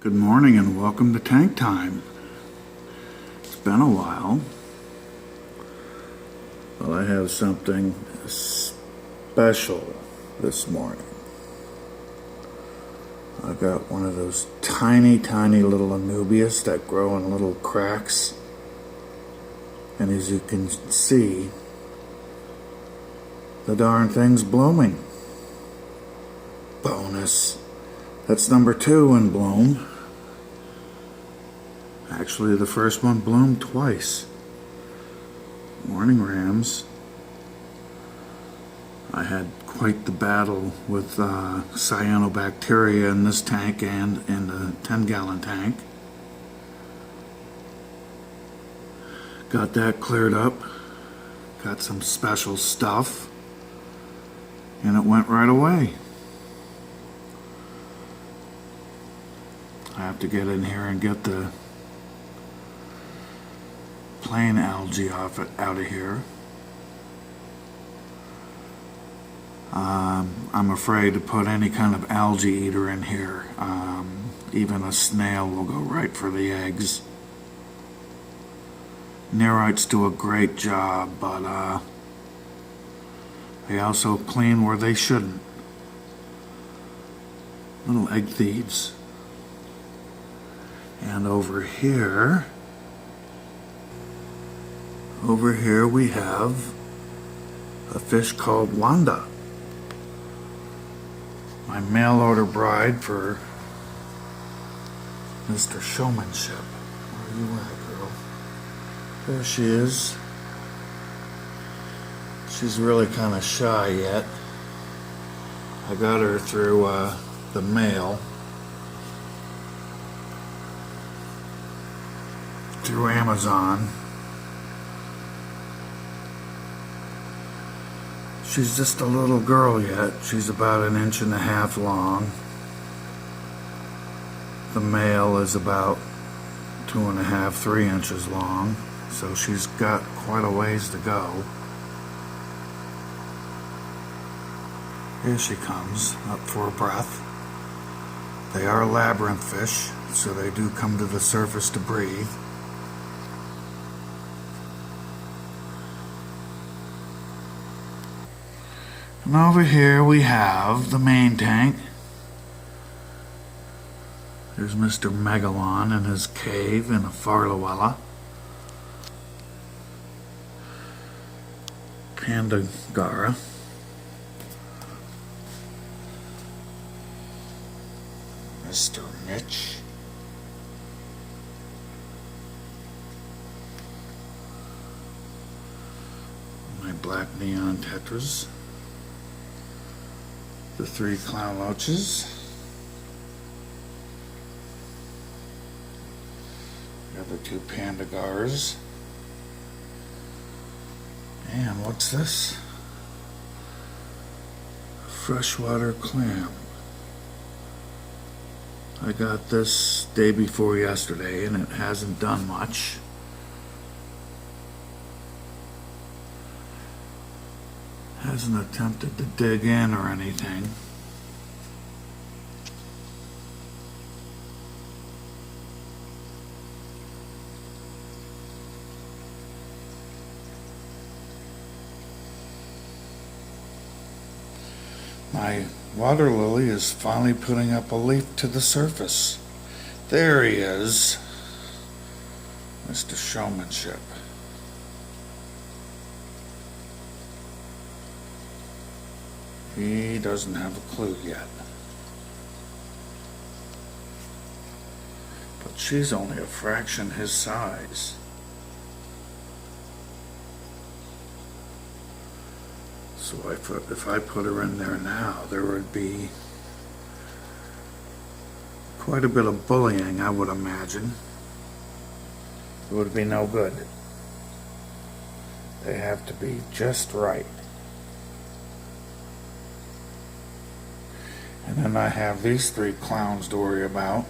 Good morning and welcome to Tank Time. It's been a while, but I have something special this morning. I got one of those tiny little anubias that grow in little cracks, and as you can see, the darn thing's blooming. Bonus. That's number 2 in bloom. Actually, the first one bloomed twice. Morning Rams. I had quite the battle with cyanobacteria in this tank and in the 10-gallon tank. Got that cleared up. Got some special stuff. And it went right away. I have to get in here and get the plain algae out of here. I'm afraid to put any kind of algae eater in here. Even a snail will go right for the eggs. Nerites do a great job, but they also clean where they shouldn't. Little egg thieves. And over here we have a fish called Wanda. My mail order bride for Mr. Showmanship. Where are you at, girl? There she is. She's really kind of shy yet. I got her through the mail. Through Amazon. She's just a little girl yet. She's about 1.5 inches long. The male is about 2.5, 3 inches long. So she's got quite a ways to go. Here she comes, up for a breath. They are labyrinth fish, so they do come to the surface to breathe. And over here we have the main tank. There's Mr. Megalon in his cave in a Farlawella. Pandagara. Mr. Mitch. My black neon tetras. The 3 clown loaches. The other 2 pandagars. And what's this? Freshwater clam. I got this day before yesterday and it hasn't done much. Hasn't attempted to dig in or anything. My water lily is finally putting up a leaf to the surface. There he is, Mr. Showmanship. He doesn't have a clue yet. But she's only a fraction his size. So if I put her in there now, there would be quite a bit of bullying, I would imagine. It would be no good. They have to be just right. And then I have these 3 clowns to worry about.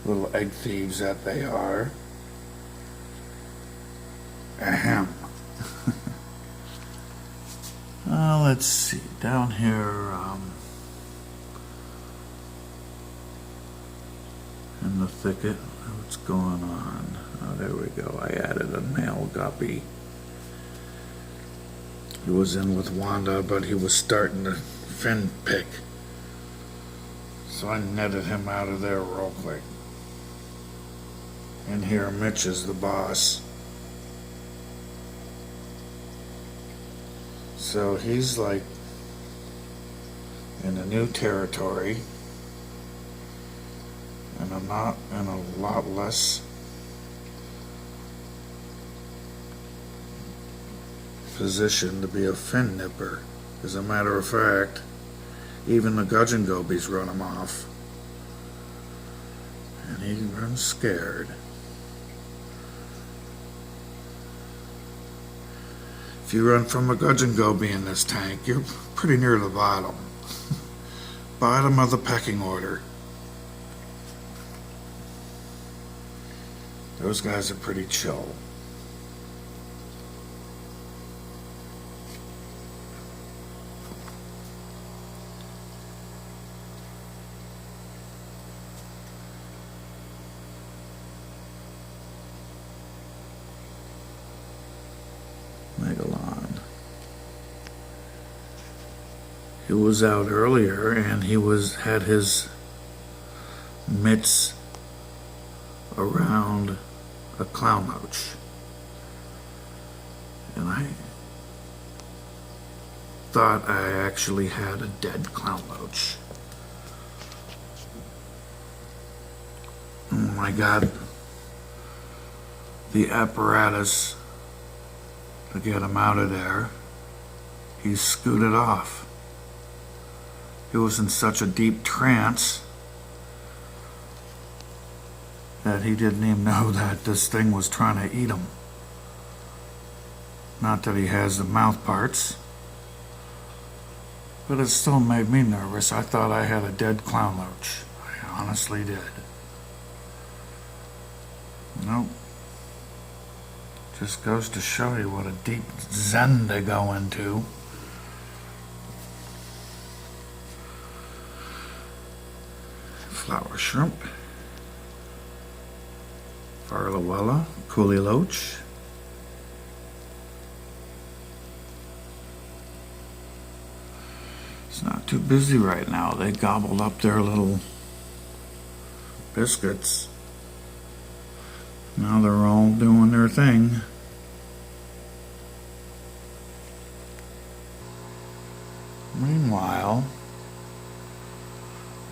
Little egg thieves that they are. Ahem. Let's see. Down here, in the thicket. What's going on? Oh, there we go. I added a male guppy. He was in with Wanda, but he was starting to fin pick. So I netted him out of there real quick. And here Mitch is the boss. So he's like in a new territory. And I'm not in a lot less position to be a fin nipper. As a matter of fact, even the gudgeon gobies run him off. And he runs scared. If you run from a gudgeon goby in this tank, you're pretty near the bottom. Bottom of the pecking order. Those guys are pretty chill. Megalon. He was out earlier and he had his mitts around a clown roach. And I thought I actually had a dead clown roach. Oh my God. The apparatus to get him out of there, he scooted off. He was in such a deep trance that he didn't even know that this thing was trying to eat him. Not that he has the mouth parts, but it still made me nervous. I thought I had a dead clown roach. I honestly did. Nope. Just goes to show you what a deep zen they go into. Flower shrimp. Farlawella, coolie loach. It's not too busy right now. They gobbled up their little biscuits. Now they're all doing their thing. Meanwhile,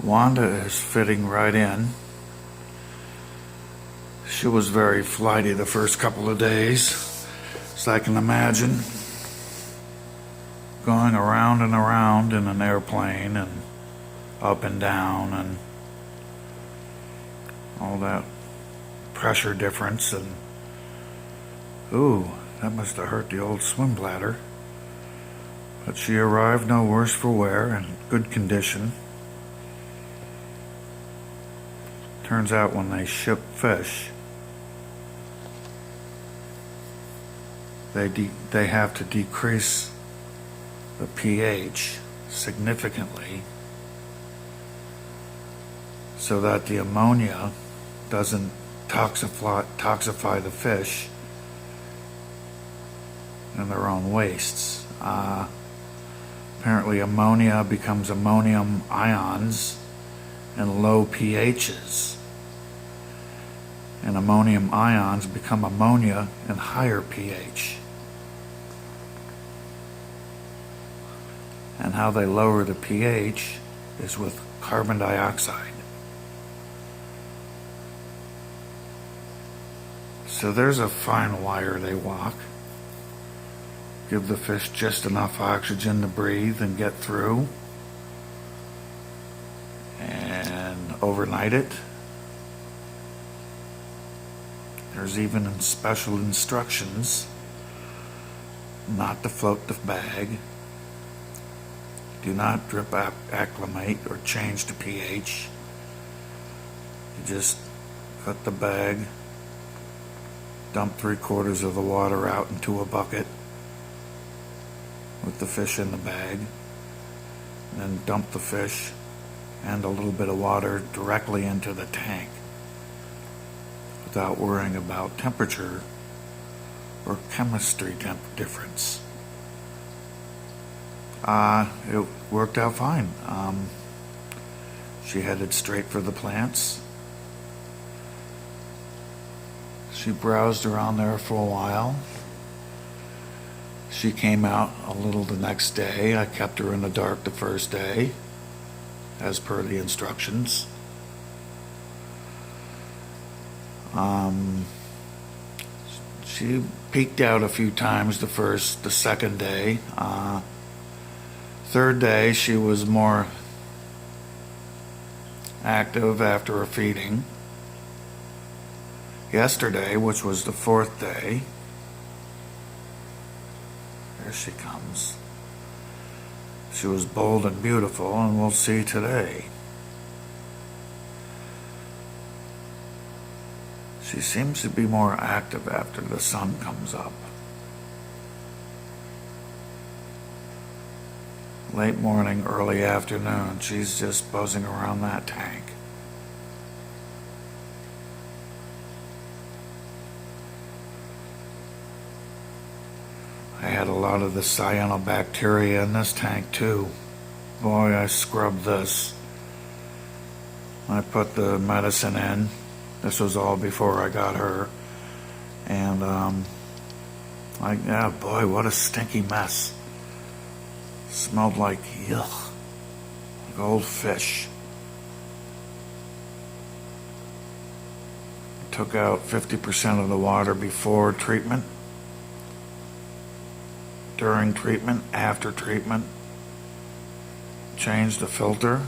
Wanda is fitting right in. She was very flighty the first couple of days, as I can imagine. Going around and around in an airplane and up and down and all that pressure difference, and ooh, that must have hurt the old swim bladder. But she arrived no worse for wear and good condition. Turns out when they ship fish, they have to decrease the pH significantly so that the ammonia doesn't toxify the fish in their own wastes. Apparently ammonia becomes ammonium ions in low pHs, and ammonium ions become ammonia in higher pH. And how they lower the pH is with carbon dioxide. So there's a fine wire they walk. Give the fish just enough oxygen to breathe and get through. And overnight it. There's even special instructions not to float the bag. Do not drip acclimate or change to pH. You just cut the bag, dump 3/4 of the water out into a bucket with the fish in the bag, and then dump the fish and a little bit of water directly into the tank. without worrying about temperature or chemistry difference. It worked out fine. She headed straight for the plants. She browsed around there for a while. She came out a little the next day. I kept her in the dark the first day, as per the instructions. She peeked out a few times the second day. Third day, she was more active after a feeding. Yesterday, which was the fourth day, there she comes. She was bold and beautiful, and we'll see today. She seems to be more active after the sun comes up. Late morning, early afternoon, she's just buzzing around that tank. I had a lot of the cyanobacteria in this tank too. Boy, I scrubbed this. I put the medicine in. This was all before I got her. And, yeah, boy, what a stinky mess. Smelled like, yuck, like old fish. Took out 50% of the water before treatment, during treatment, after treatment. Changed the filter.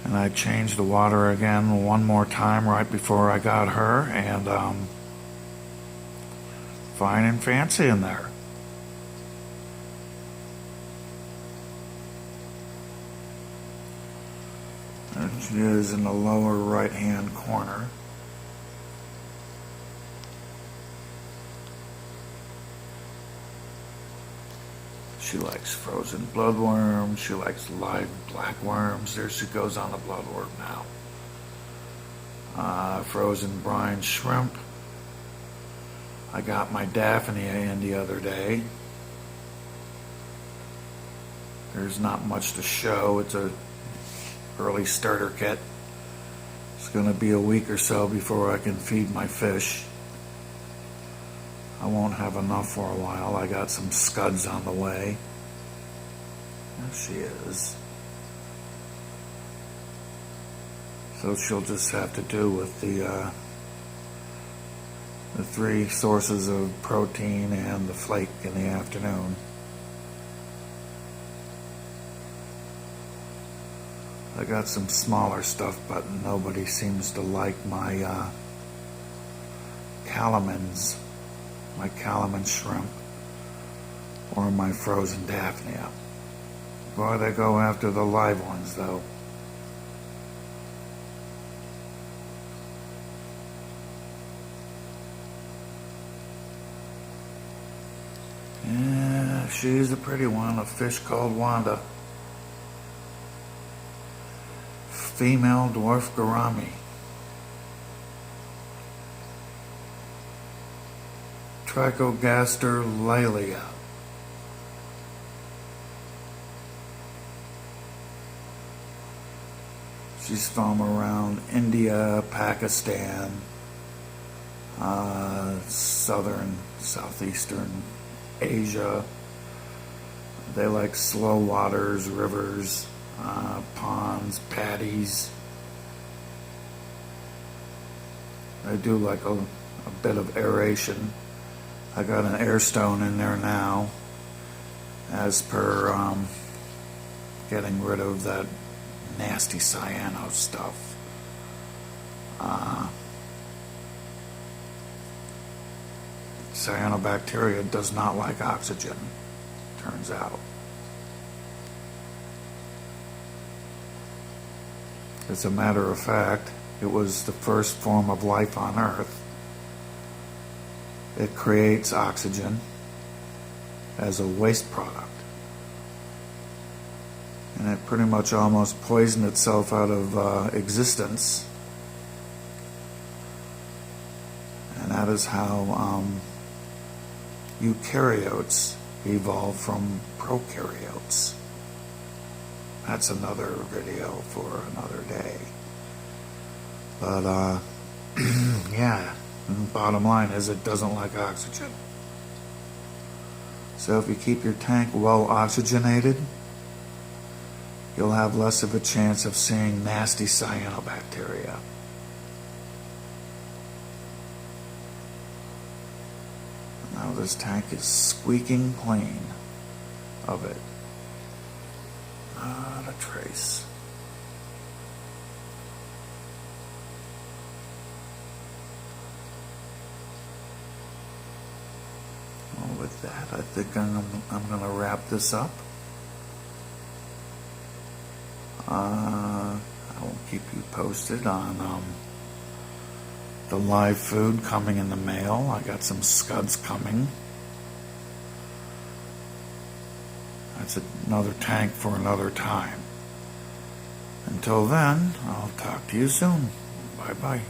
And I changed the water again one more time right before I got her, and fine and fancy in there. There she is in the lower right hand corner. She likes frozen bloodworms. She likes live black worms. There she goes on the bloodworm now. Frozen brine shrimp. I got my Daphnia in the other day. There's not much to show. It's a early starter kit. It's going to be a week or so before I can feed my fish. I won't have enough for a while. I got some scuds on the way. There she is. So she'll just have to do with the 3 sources of protein and the flake in the afternoon. I got some smaller stuff, but nobody seems to like my calamins. My calamin shrimp or my frozen Daphnia. Boy, they go after the live ones though. Yeah, she's a pretty one, a fish called Wanda. Female dwarf gourami. Trichogaster laelia. She's from around India, Pakistan, southern, southeastern Asia. They like slow waters, rivers, ponds, paddies. They do like a bit of aeration. I got an air stone in there now, as per getting rid of that nasty cyano stuff. Cyanobacteria does not like oxygen, turns out. As a matter of fact, it was the first form of life on Earth. It creates oxygen as a waste product. And it pretty much almost poisoned itself out of existence that is how eukaryotes evolved from prokaryotes. That's another video for another day. But, yeah, bottom line is it doesn't like oxygen. So if you keep your tank well oxygenated, you'll have less of a chance of seeing nasty cyanobacteria. Now this tank is squeaking clean of it. Not a trace. Well, with that, I think I'm going to wrap this up. I will keep you posted on the live food coming in the mail. I got some scuds coming. That's another tank for another time. Until then, I'll talk to you soon. Bye-bye.